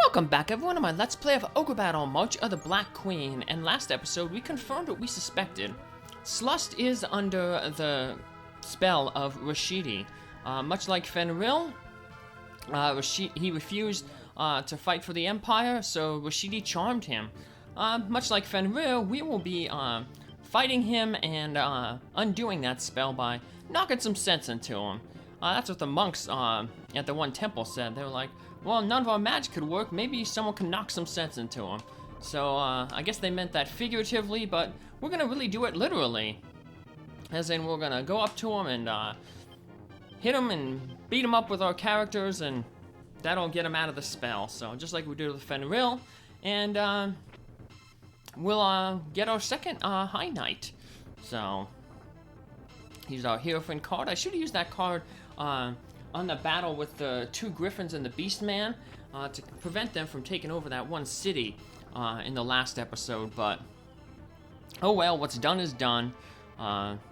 Welcome back everyone to my Let's Play of Ogre Battle March of the Black Queen, and last episode we confirmed what we suspected. Slust is under the spell of Rashidi. Much like Fenril, he refused to fight for the Empire, so Rashidi charmed him. Much like Fenril, we will be fighting him and undoing that spell by knocking some sense into him. That's what the monks at the one temple said. They were like, well, none of our magic could work, maybe someone can knock some sense into him. So, I guess they meant that figuratively, but we're gonna really do it literally. As in, we're gonna go up to him and, hit him and beat him up with our characters, and that'll get him out of the spell. So, just like we did with Fenril, and, we'll, get our second, High Knight. So, here's our Hero Friend card. I should have used that card, on the battle with the two Griffins and the Beastman to prevent them from taking over that one city in the last episode, but oh well, what's done is done.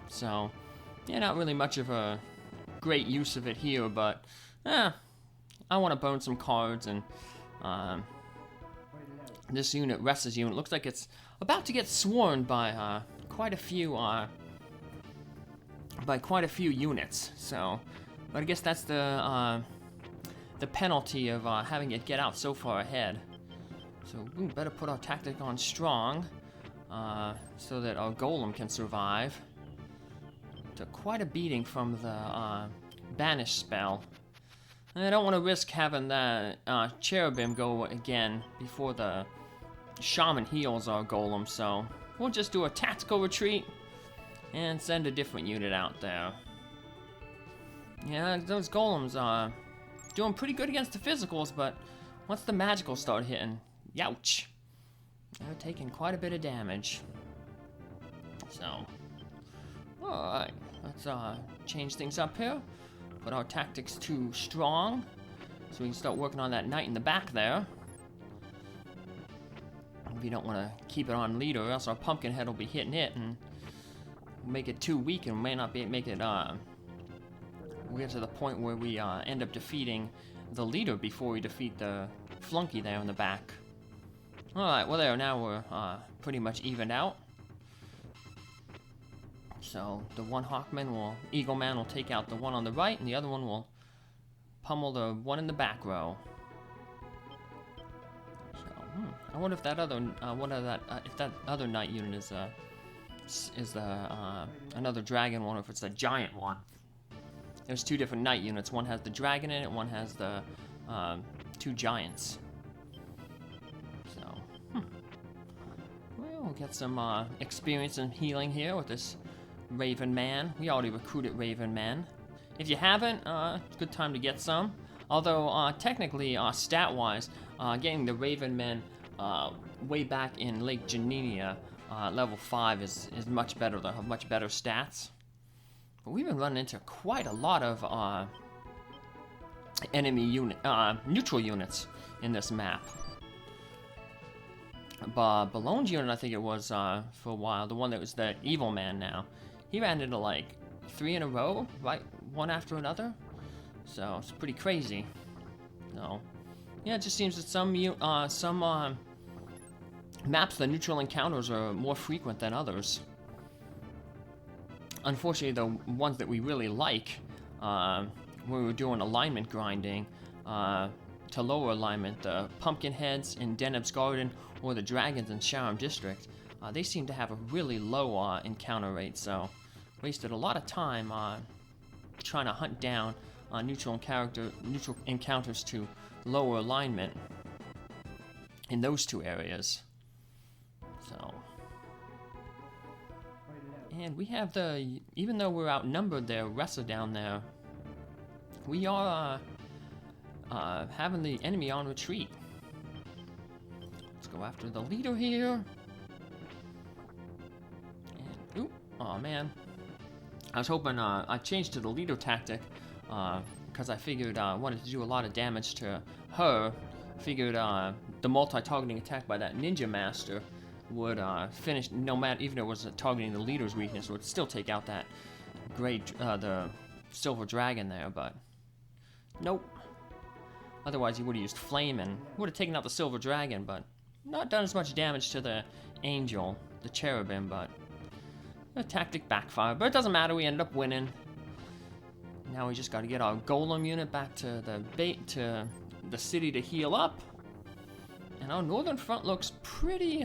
So, yeah, not really much of a great use of it here, but I want to burn some cards, and this unit, Ressa's unit, looks like it's about to get swarmed by quite a few units, so. But I guess that's the penalty of having it get out so far ahead. So we better put our tactic on strong, so that our golem can survive. Took quite a beating from the banish spell. And I don't want to risk having that cherubim go again before the shaman heals our golem, so we'll just do a tactical retreat and send a different unit out there. Yeah, those golems are doing pretty good against the physicals, but once the magicals start hitting, youch, they're taking quite a bit of damage. So, alright, let's change things up here. Put our tactics to strong, so we can start working on that knight in the back there. We don't want to keep it on leader, or else our pumpkin head will be hitting it and make it too weak, and may not make it we'll get to the point where we end up defeating the leader before we defeat the flunky there in the back. Alright, well there, now we're pretty much evened out. So the one Eagleman will take out the one on the right, and the other one will pummel the one in the back row. So, I wonder if that other if that other knight unit is another dragon one, or if it's a giant one. There's two different knight units. One has the dragon in it, one has the two giants. So, we'll get some experience in healing here with this Raven Man. We already recruited Raven Men. If you haven't, it's a good time to get some. Although, technically, stat-wise, getting the Raven Men way back in Lake Genenia, level 5 is much better. They'll have much better stats. But we've been running into quite a lot of neutral units in this map. Ballone's unit, I think it was for a while, the one that was the evil man now, he ran into like 3 in a row, right, one after another. So it's pretty crazy. So yeah, it just seems that some maps, the neutral encounters are more frequent than others. Unfortunately, the ones that we really like, when we were doing alignment grinding, to lower alignment, the pumpkin heads in Deneb's Garden or the dragons in Sharam District, they seem to have a really low encounter rate, so wasted a lot of time trying to hunt down neutral encounters to lower alignment in those two areas. So. And we have even though we're outnumbered there, Ressa down there, we are having the enemy on retreat. Let's go after the leader here. And, oop, oh man. I was hoping I changed to the leader tactic because I figured I wanted to do a lot of damage to her. Figured the multi-targeting attack by that ninja master would finish, no matter, even if it was targeting the leader's weakness, would still take out that the silver dragon there, but nope. Otherwise, he would have used flame and would have taken out the silver dragon, but not done as much damage to the angel, the cherubim, but the tactic backfired. But it doesn't matter, we ended up winning. Now we just got to get our golem unit back to the city to heal up. And our northern front looks pretty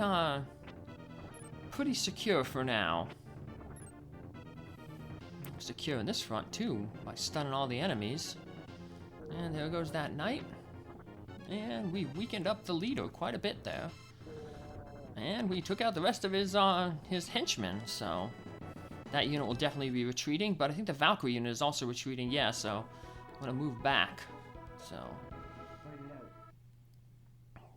secure for now. Secure in this front too, by stunning all the enemies. And there goes that knight. And we weakened up the leader quite a bit there. And we took out the rest of his henchmen, so that unit will definitely be retreating, but I think the Valkyrie unit is also retreating, yeah, so I'm gonna move back. So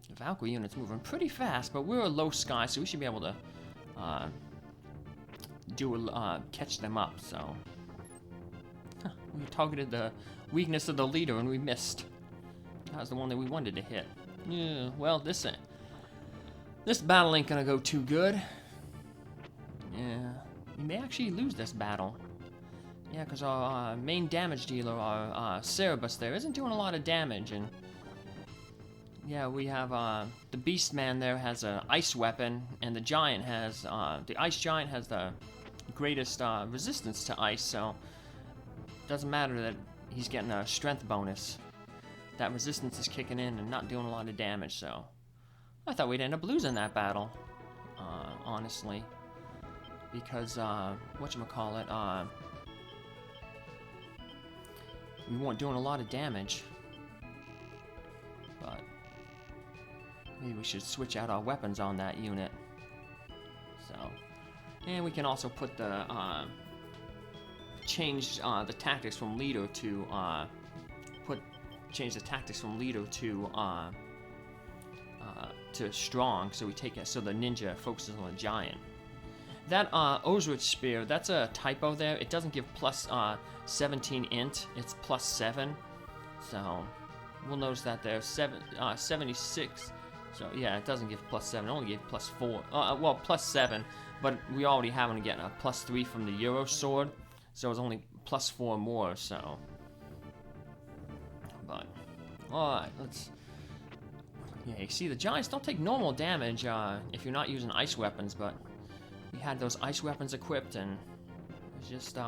the Valkyrie unit's moving pretty fast, but we're a low sky, so we should be able to catch them up, so we targeted the weakness of the leader and we missed. That was the one that we wanted to hit. Yeah, well, this battle ain't gonna go too good. Yeah, we may actually lose this battle. Yeah, because our main damage dealer, our Cerebus there, isn't doing a lot of damage, and yeah, we have the Beast Man there has an ice weapon, and the Giant has the Ice Giant has the greatest resistance to ice, so it doesn't matter that he's getting a strength bonus. That resistance is kicking in and not doing a lot of damage, so I thought we'd end up losing that battle, honestly, because whatchamacallit, we weren't doing a lot of damage, but maybe we should switch out our weapons on that unit. So, and we can also put the change the tactics from leader to change the tactics from leader to strong, so we take it so the ninja focuses on the giant. That Ozrich spear, that's a typo there. It doesn't give plus 17 int, it's plus 7. So we'll notice that there 76. So yeah, it doesn't give plus 7, it only gave plus 4. Well, plus 7, but we already haven't get a plus 3 from the Euro sword, so it's only plus 4 more, so. But, alright, let's. Yeah, you see, the giants don't take normal damage if you're not using ice weapons, but we had those ice weapons equipped, and it was just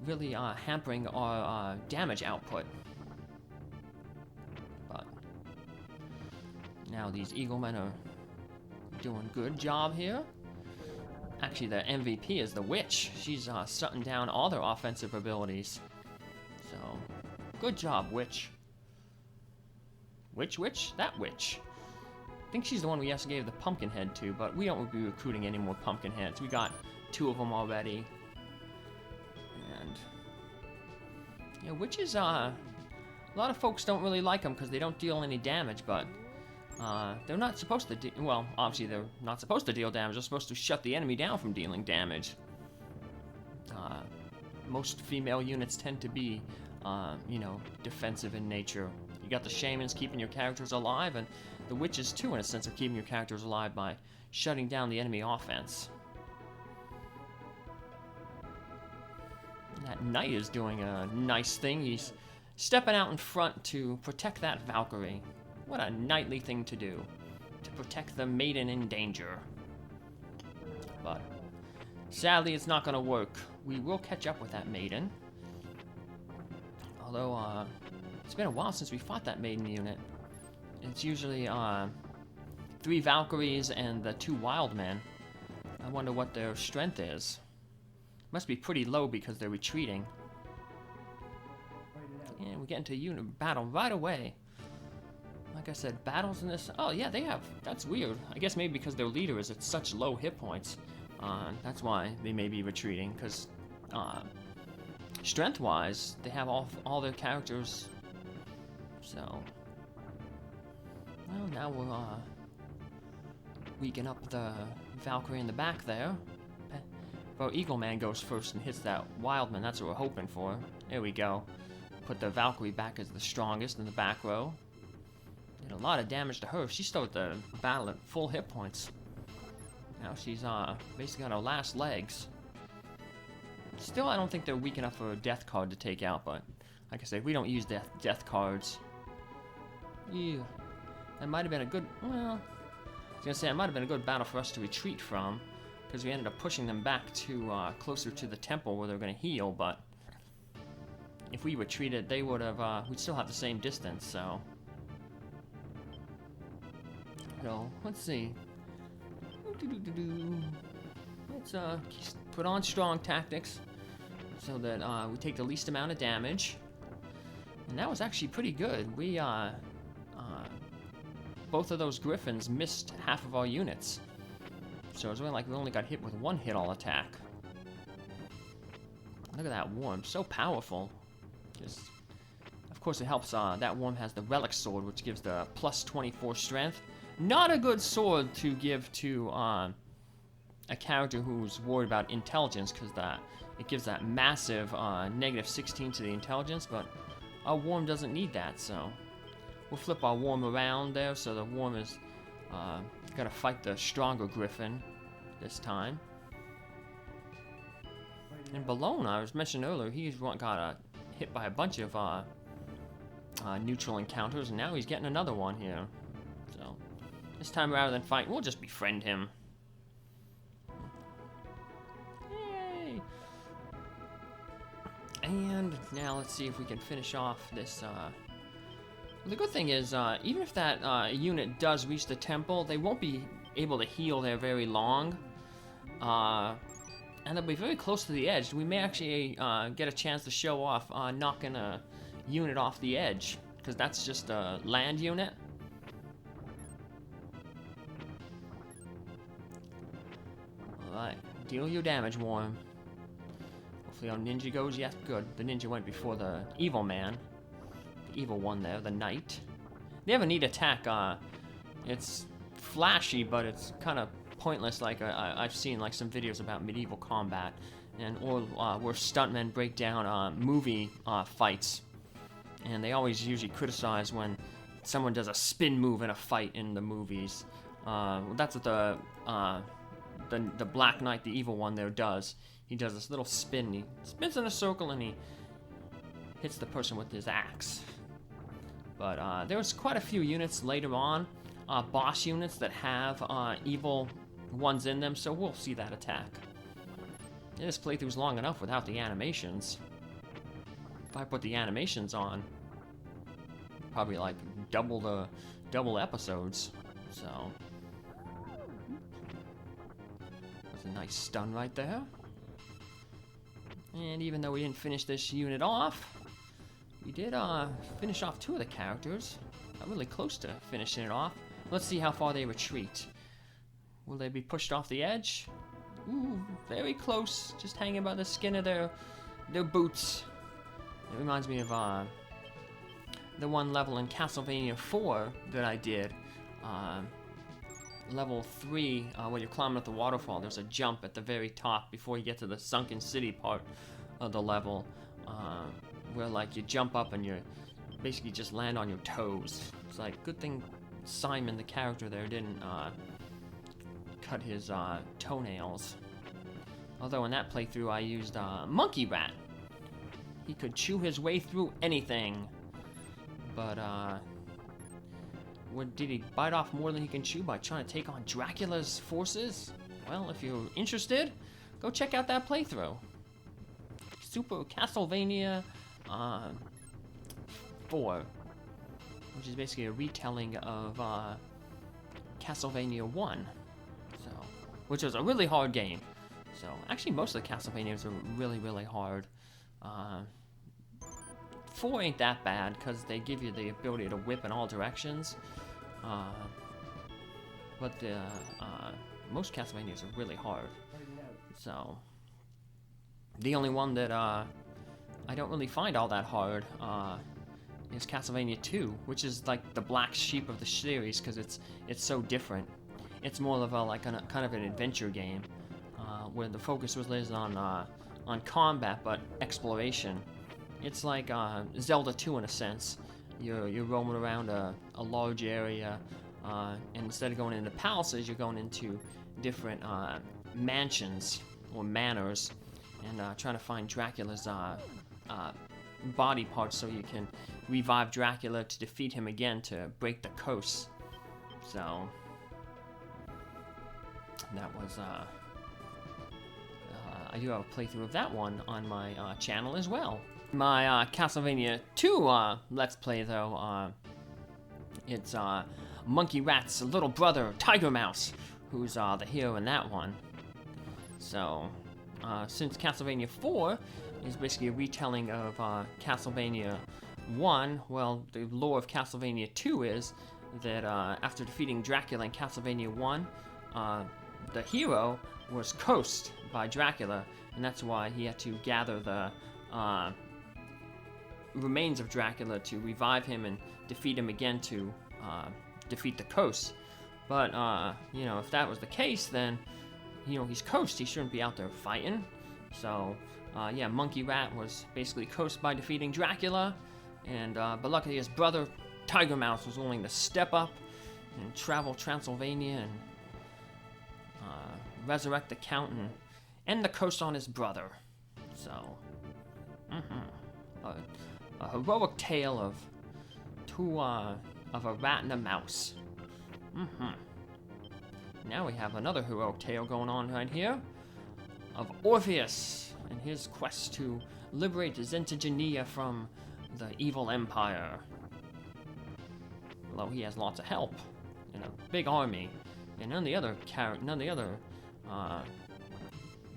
really hampering our damage output. But now these Eaglemen are doing a good job here. Actually, the MVP is the Witch. She's shutting down all their offensive abilities. So, good job, Witch. Which? That Witch. I think she's the one we also gave the pumpkin head to, but we don't be recruiting any more pumpkin heads. We got 2 of them already. And yeah, witches, a lot of folks don't really like them because they don't deal any damage, but they're not supposed to well, obviously they're not supposed to deal damage. They're supposed to shut the enemy down from dealing damage. Most female units tend to be, you know, defensive in nature. You got the shamans keeping your characters alive, and the witches too, in a sense, of keeping your characters alive by shutting down the enemy offense. That knight is doing a nice thing. He's stepping out in front to protect that Valkyrie. What a knightly thing to do, to protect the maiden in danger. But sadly, it's not going to work. We will catch up with that maiden. Although, it's been a while since we fought that maiden unit. It's usually 3 Valkyries and the 2 wild men. I wonder what their strength is. Must be pretty low because they're retreating. And we get into a unit battle right away. Like I said, battles in this. Oh yeah, they have. That's weird. I guess maybe because their leader is at such low hit points. That's why they may be retreating. Because strength-wise, they have all their characters. So, well, now we'll weaken up the Valkyrie in the back there. Well, Eagleman goes first and hits that Wildman. That's what we're hoping for. There we go. Put the Valkyrie back as the strongest in the back row. Did a lot of damage to her. She started the battle at full hit points. Now she's basically on her last legs. Still, I don't think they're weak enough for a death card to take out, but like I said, we don't use death cards. Yeah. That might have been a good, well, I was gonna say, it might have been a good battle for us to retreat from, because we ended up pushing them back to, closer to the temple where they were gonna heal, but if we retreated, they would have, we'd still have the same distance, so. So, let's see. Let's, put on strong tactics, so that, we take the least amount of damage. And that was actually pretty good. We, both of those griffins missed half of our units. So it was really like we only got hit with one hit all attack. Look at that worm, so powerful. Just, of course it helps, that worm has the relic sword, which gives the plus 24 strength. Not a good sword to give to, a character who's worried about intelligence, because it gives that massive, negative 16 to the intelligence, but our worm doesn't need that, so we'll flip our worm around there, so the worm is gonna fight the stronger griffin this time. And Balone, I was mentioning earlier, he's got hit by a bunch of neutral encounters, and now he's getting another one here. So this time, rather than fight, we'll just befriend him. Yay! And now let's see if we can finish off this. The good thing is, even if that unit does reach the temple, they won't be able to heal there very long. And they'll be very close to the edge. We may actually get a chance to show off knocking a unit off the edge, because that's just a land unit. Alright, deal your damage, worm. Hopefully our ninja goes, yes, good. The ninja went before the evil man. The evil one there, the knight. They have a neat attack. It's flashy, but it's kind of pointless. Like I've seen like some videos about medieval combat, or where stuntmen break down movie fights, and they always usually criticize when someone does a spin move in a fight in the movies. That's what the Black Knight, the evil one there, does. He does this little spin. He spins in a circle and he hits the person with his axe. But there was quite a few units later on, boss units that have evil ones in them, so we'll see that attack. Yeah, this playthrough's long enough without the animations. If I put the animations on, probably like double episodes. So that's a nice stun right there. And even though we didn't finish this unit off, we did finish off two of the characters. Got really close to finishing it off. Let's see how far they retreat. Will they be pushed off the edge? Ooh, very close. Just hanging by the skin of their boots. It reminds me of the one level in Castlevania 4 that I did. Level 3, when you're climbing up the waterfall, there's a jump at the very top before you get to the sunken city part of the level, where like you jump up and you basically just land on your toes. It's like, good thing Simon, the character there, didn't cut his toenails. Although in that playthrough I used Monkey Rat. He could chew his way through anything. But did he bite off more than he can chew by trying to take on Dracula's forces? Well, if you're interested, go check out that playthrough. Super Castlevania 4, which is basically a retelling of Castlevania 1, so, which was a really hard game. So actually most of the Castlevanias are really, really hard. 4 ain't that bad because they give you the ability to whip in all directions. But most Castlevanias are really hard. So the only one that I don't really find all that hard is Castlevania 2, which is like the black sheep of the series because it's so different. It's more of a kind of an adventure game where the focus was on combat but exploration. It's like Zelda 2 in a sense. You're roaming around a large area, and instead of going into palaces, you're going into different mansions or manors, and trying to find Dracula's body parts so you can revive Dracula to defeat him again to break the curse. So that was I do have a playthrough of that one on my channel as well. My Castlevania 2 Let's Play though, it's Monkey Rat's little brother, Tiger Mouse, who's the hero in that one. So, since Castlevania 4 is basically a retelling of Castlevania 1, well, the lore of Castlevania 2 is that after defeating Dracula in Castlevania 1, the hero was cursed by Dracula, and that's why he had to gather the remains of Dracula to revive him and defeat him again to defeat the curse. But, you know, if that was the case, then, you know, he's cursed. He shouldn't be out there fighting. So, yeah, Monkey Rat was basically cursed by defeating Dracula. And, but luckily his brother, Tiger Mouse, was willing to step up and travel Transylvania and resurrect the Count and end the curse on his brother. So, a heroic tale of a rat and a mouse. Now we have another heroic tale going on right here of Orpheus and his quest to liberate Zentagenia from the evil empire. Although he has lots of help and a big army, and none of the other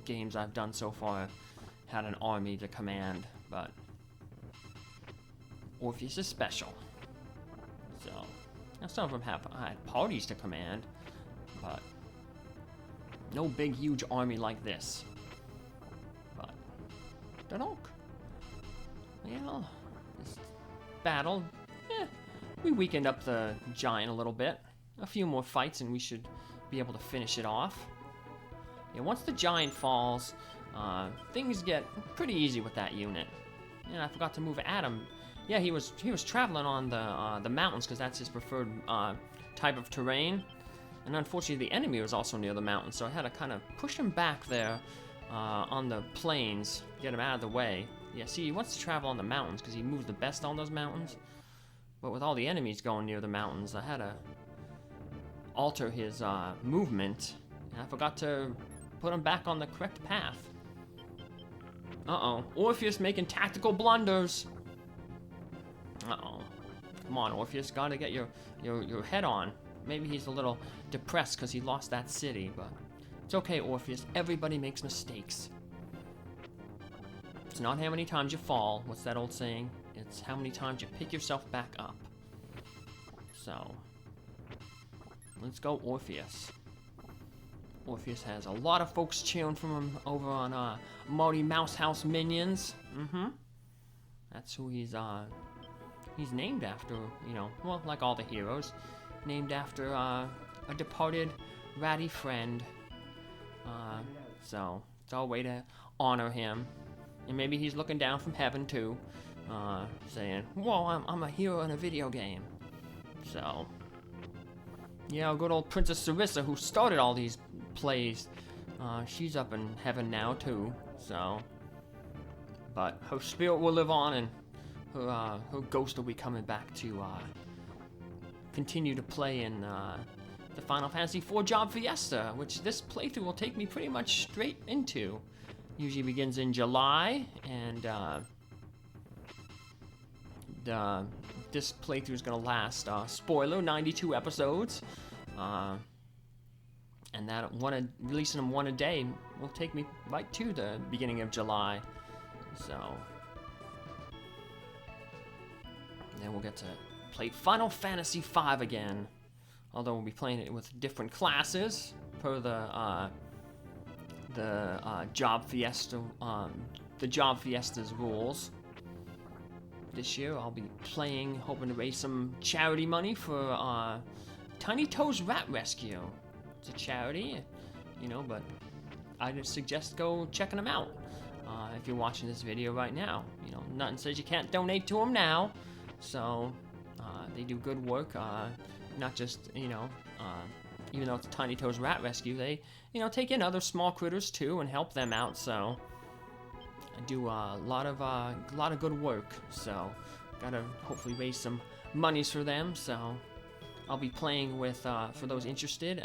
games I've done so far had an army to command, but Orpheus is special. So, now some of them have had parties to command, but no big huge army like this. But dunno. Well, this battle, we weakened up the giant a little bit. A few more fights and we should be able to finish it off. Yeah, once the giant falls, things get pretty easy with that unit. And I forgot to move Adam. Yeah, he was traveling on the mountains because that's his preferred type of terrain. And unfortunately, the enemy was also near the mountains, so I had to kind of push him back there on the plains, get him out of the way. Yeah, see, he wants to travel on the mountains because he moves the best on those mountains. But with all the enemies going near the mountains, I had to alter his movement, and I forgot to put him back on the correct path. Uh-oh, Orpheus making tactical blunders. Uh-oh. Come on, Orpheus, gotta get your head on. Maybe he's a little depressed because he lost that city, but it's okay, Orpheus. Everybody makes mistakes. It's not how many times you fall. What's that old saying? It's how many times you pick yourself back up. So, let's go, Orpheus. Orpheus has a lot of folks cheering for him over on Marty Mouse House Minions. That's who he's named after, you know, well, like all the heroes. Named after a departed ratty friend. So it's our way to honor him. And maybe he's looking down from heaven too, saying, "Whoa, I'm a hero in a video game." So, yeah, good old Princess Sarissa, who started all these plays, she's up in heaven now too. So, but her spirit will live on, and her ghost will be coming back to continue to play in the Final Fantasy IV Job Fiesta, which this playthrough will take me pretty much straight into. Usually begins in July, and this playthrough is going to last, spoiler, 92 episodes, and that releasing them one a day will take me right to the beginning of July. So then we'll get to play Final Fantasy V again, although we'll be playing it with different classes per the Job Fiesta, the Job Fiesta's rules. This year I'll be playing, hoping to raise some charity money for Tiny Toes Rat Rescue. It's a charity, you know, but I'd suggest go checking them out if you're watching this video right now. You know, nothing says you can't donate to them now, so they do good work. Not just, you know, even though it's Tiny Toes Rat Rescue, they, you know, take in other small critters too and help them out. So do a lot of good work. So gotta hopefully raise some monies for them. So I'll be playing with, for those interested,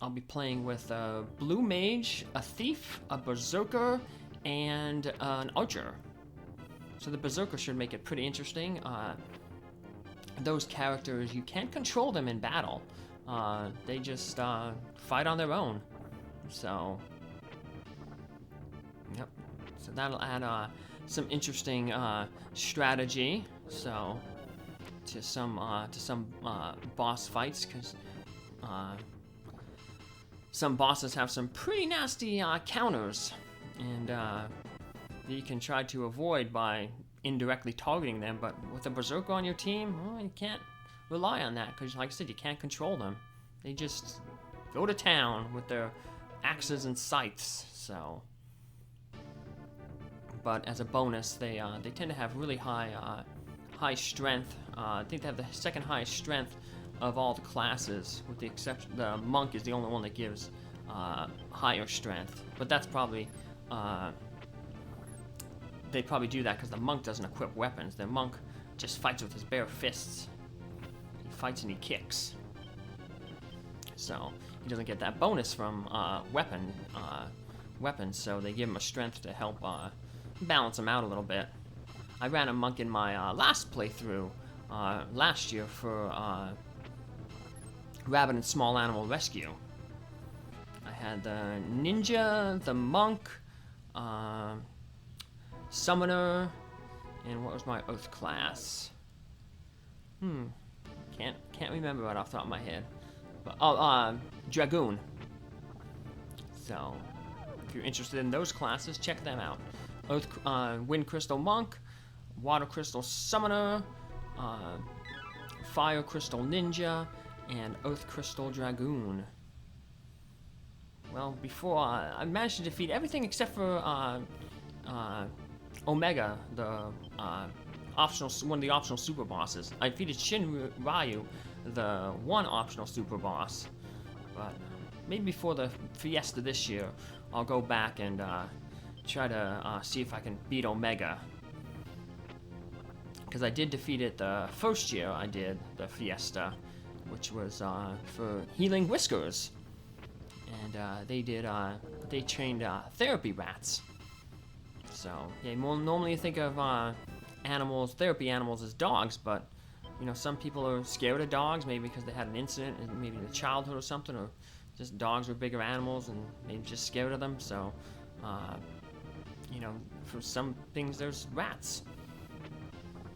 I'll be playing with a blue mage, a thief, a berserker, and an archer. So the berserker should make it pretty interesting. Those characters, you can't control them in battle. They just fight on their own. So, yep. So that'll add some interesting strategy. So to some boss fights, because some bosses have some pretty nasty counters, and you can try to avoid by indirectly targeting them. But with a berserker on your team, well, you can't rely on that, because like I said, you can't control them. They just go to town with their axes and scythes. So, but as a bonus, they tend to have really high strength. I think they have the second highest strength of all the classes, with the exception the monk is the only one that gives higher strength. But that's probably they probably do that because the monk doesn't equip weapons. The monk just fights with his bare fists. He fights and he kicks. So he doesn't get that bonus from weapons. So they give him a strength to help balance him out a little bit. I ran a monk in my last playthrough last year for Rabbit and Small Animal Rescue. I had the ninja, the monk, summoner, and what was my oath class? Can't remember right off the top of my head. But, dragoon. So if you're interested in those classes, check them out. Wind crystal monk, water crystal summoner, fire crystal ninja, and earth crystal dragoon. Well, before I managed to defeat everything except for Omega, the one of the optional super bosses. I defeated Shin Ryu, the one optional super boss. But maybe before the Fiesta this year, I'll go back and try to see if I can beat Omega. Because I did defeat it the first year I did the Fiesta, which was for healing whiskers. And they trained therapy rats. So, yeah, normally you think of therapy animals as dogs, but, you know, some people are scared of dogs, maybe because they had an incident, maybe in their childhood or something, or just dogs were bigger animals and maybe just scared of them. So, you know, for some things there's rats.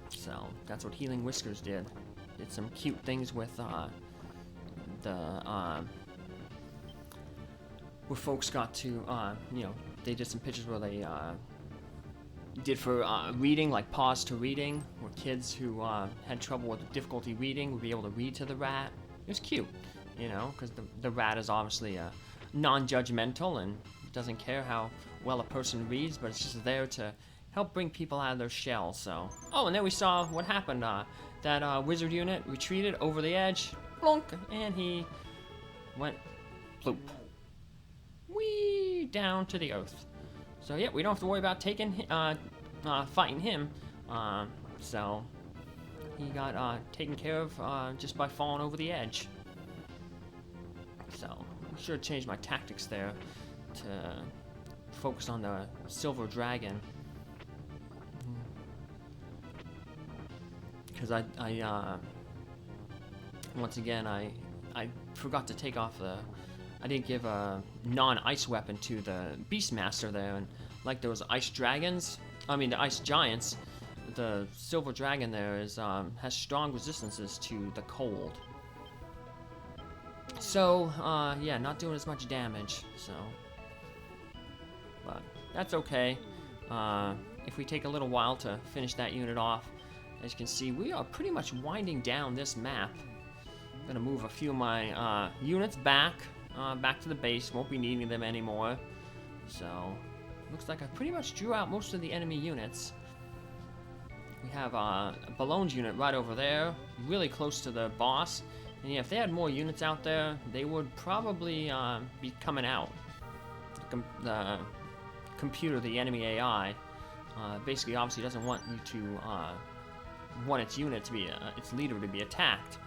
So that's what Healing Whiskers did. Did some cute things with where folks got to, you know, they did some pictures where they did for reading, like pause to reading, where kids who had trouble with difficulty reading would be able to read to the rat. It was cute, you know, because the rat is obviously non-judgmental and doesn't care how well a person reads, but it's just there to help bring people out of their shell. So, oh, and then we saw what happened. That wizard unit retreated over the edge, blunk, and he went ploop, wee, down to the earth. So yeah, we don't have to worry about fighting him. So he got taken care of just by falling over the edge. So I should have changed my tactics there to focus on the silver dragon. Because I once again, I forgot to take off I didn't give a non-ice weapon to the Beastmaster there, and like those ice dragons, the ice giants, the silver dragon there has strong resistances to the cold. So, yeah, not doing as much damage, so. But that's okay. If we take a little while to finish that unit off, as you can see, we are pretty much winding down this map. I'm gonna move a few of my units back to the base. Won't be needing them anymore. So, looks like I pretty much drew out most of the enemy units. We have a Ballone's unit right over there, really close to the boss. And yeah, if they had more units out there, they would probably be coming out. The computer, the enemy AI, basically obviously doesn't want you to want its unit to be its leader to be attacked,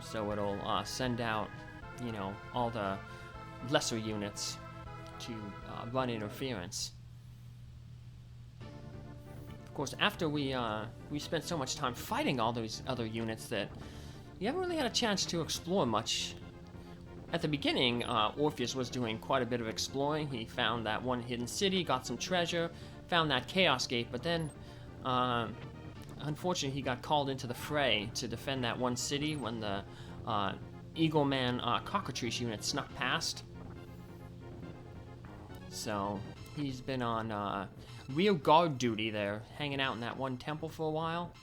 so it'll send out, you know, all the lesser units to run interference. Of course, after we spent so much time fighting all those other units that you haven't really had a chance to explore much. At the beginning, Orpheus was doing quite a bit of exploring. He found that one hidden city, got some treasure, found that Chaos Gate, but then, unfortunately, he got called into the fray to defend that one city when the Eagle Man Cockatrice unit snuck past. So, he's been on rear guard duty there, hanging out in that one temple for a while.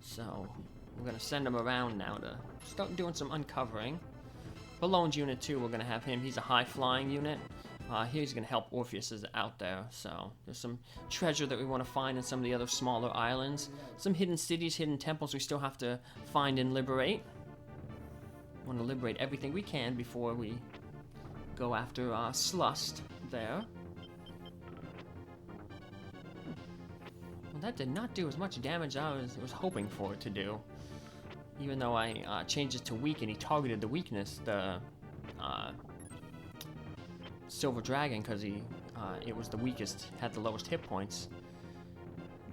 So, we're going to send him around now to start doing some uncovering. Ballone's unit too, we're going to have him. He's a high-flying unit. He's going to help Orpheus out there. So there's some treasure that we want to find in some of the other smaller islands. Some hidden cities, hidden temples we still have to find and liberate. We want to liberate everything we can before we go after Slust there. Well, that did not do as much damage as I was hoping for it to do. Even though I changed it to weak and he targeted the weakness, the Silver Dragon, because it was the weakest, had the lowest hit points.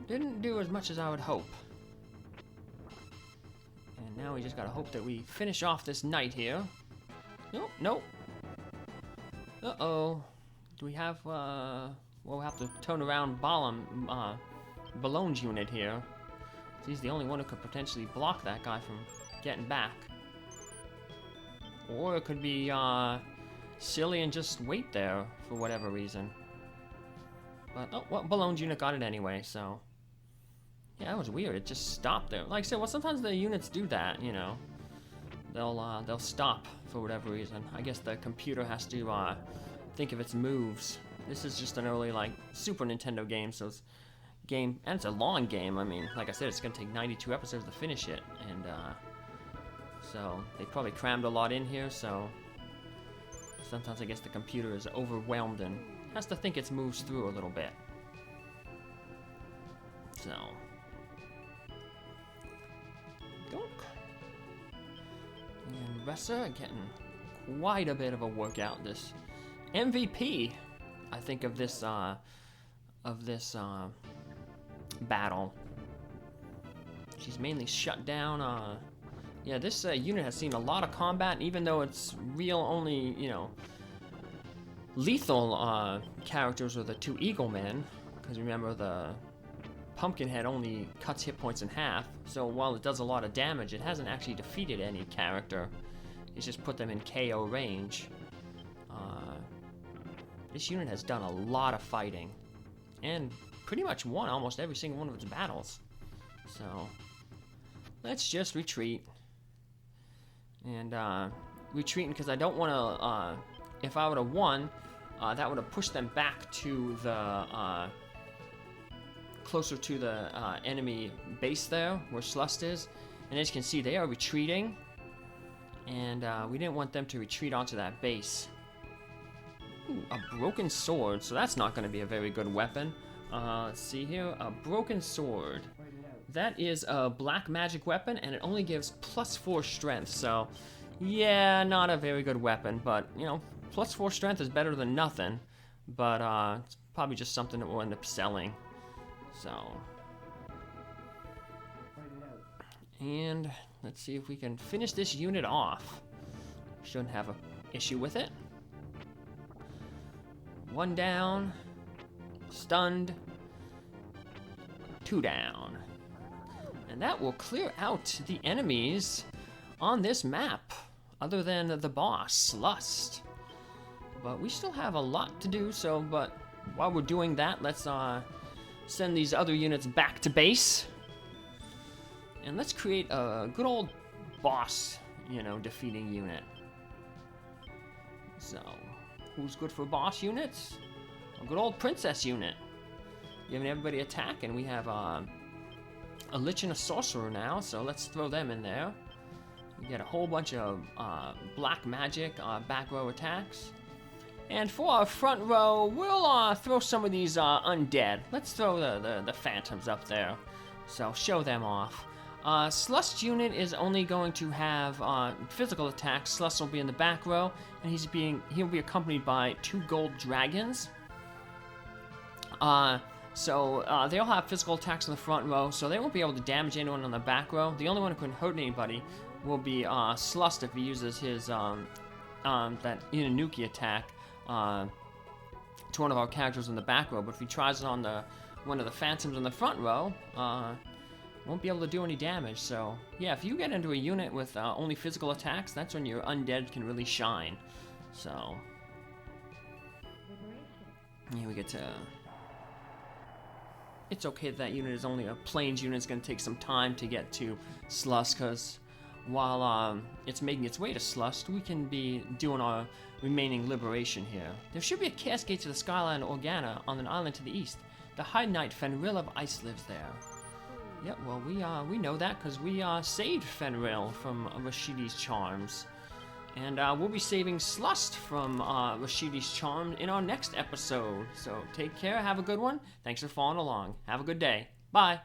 Didn't do as much as I would hope. And now we just gotta hope that we finish off this night here. Nope, nope. Uh-oh. Do we have, well, we'll have to turn around Ballone's unit here. He's the only one who could potentially block that guy from getting back. Or it could be silly and just wait there for whatever reason. But, oh, well, Ballone's unit got it anyway, so... Yeah, that was weird. It just stopped there. Like I said, well, sometimes the units do that, you know. They'll stop for whatever reason. I guess the computer has to think of its moves. This is just an early, like, Super Nintendo game, so it's... and it's a long game. I mean, like I said, it's gonna take 92 episodes to finish it, and so they probably crammed a lot in here, so sometimes I guess the computer is overwhelmed and has to think its moves through a little bit. So and Ressa getting quite a bit of a workout. This MVP, I think, of this battle. She's mainly shut down. Yeah, this unit has seen a lot of combat, and even though it's real only, you know, lethal characters are the two Eagle Men, because remember the Pumpkinhead only cuts hit points in half, so while it does a lot of damage, it hasn't actually defeated any character. It's just put them in KO range. This unit has done a lot of fighting, and pretty much won almost every single one of its battles. So let's just retreat. And retreating because I don't want to, if I would have won, that would have pushed them back to the, closer to the enemy base there, where Slust is. And as you can see, they are retreating. And we didn't want them to retreat onto that base. Ooh, a broken sword, so that's not going to be a very good weapon. Let's see here, a broken sword. That is a black magic weapon, and it only gives +4 strength, so yeah, not a very good weapon, but, you know, +4 strength is better than nothing, but it's probably just something that we'll end up selling, so. And let's see if we can finish this unit off. Shouldn't have an issue with it. One down, stunned, 2 down. And that will clear out the enemies on this map, other than the boss, Slust. But we still have a lot to do, so, but while we're doing that, let's send these other units back to base. And let's create a good old boss, you know, defeating unit. So, who's good for boss units? A good old princess unit. Giving everybody attack, and we have a Lich and a Sorcerer now, so let's throw them in there. We get a whole bunch of black magic back row attacks. And for our front row, we'll throw some of these undead. Let's throw the phantoms up there. So show them off. Slust unit is only going to have physical attacks. Slust will be in the back row, and he'll be accompanied by 2 gold dragons. So they'll have physical attacks in the front row, so they won't be able to damage anyone on the back row. The only one who can hurt anybody will be Slust if he uses his that Inanuki attack to one of our characters in the back row. But if he tries it on one of the phantoms in the front row, won't be able to do any damage. So yeah, if you get into a unit with only physical attacks, that's when your undead can really shine. So yeah, we get to. It's okay that unit is only a plains unit. It's going to take some time to get to Slust, because while it's making its way to Slust, we can be doing our remaining liberation here. There should be a cascade to the skyline Organa on an island to the east. The High Knight Fenril of Ice lives there. Yep, well, we know that because we saved Fenril from Rashidi's charms. And we'll be saving Slust from Rashidi's charm in our next episode. So take care, have a good one. Thanks for following along. Have a good day. Bye.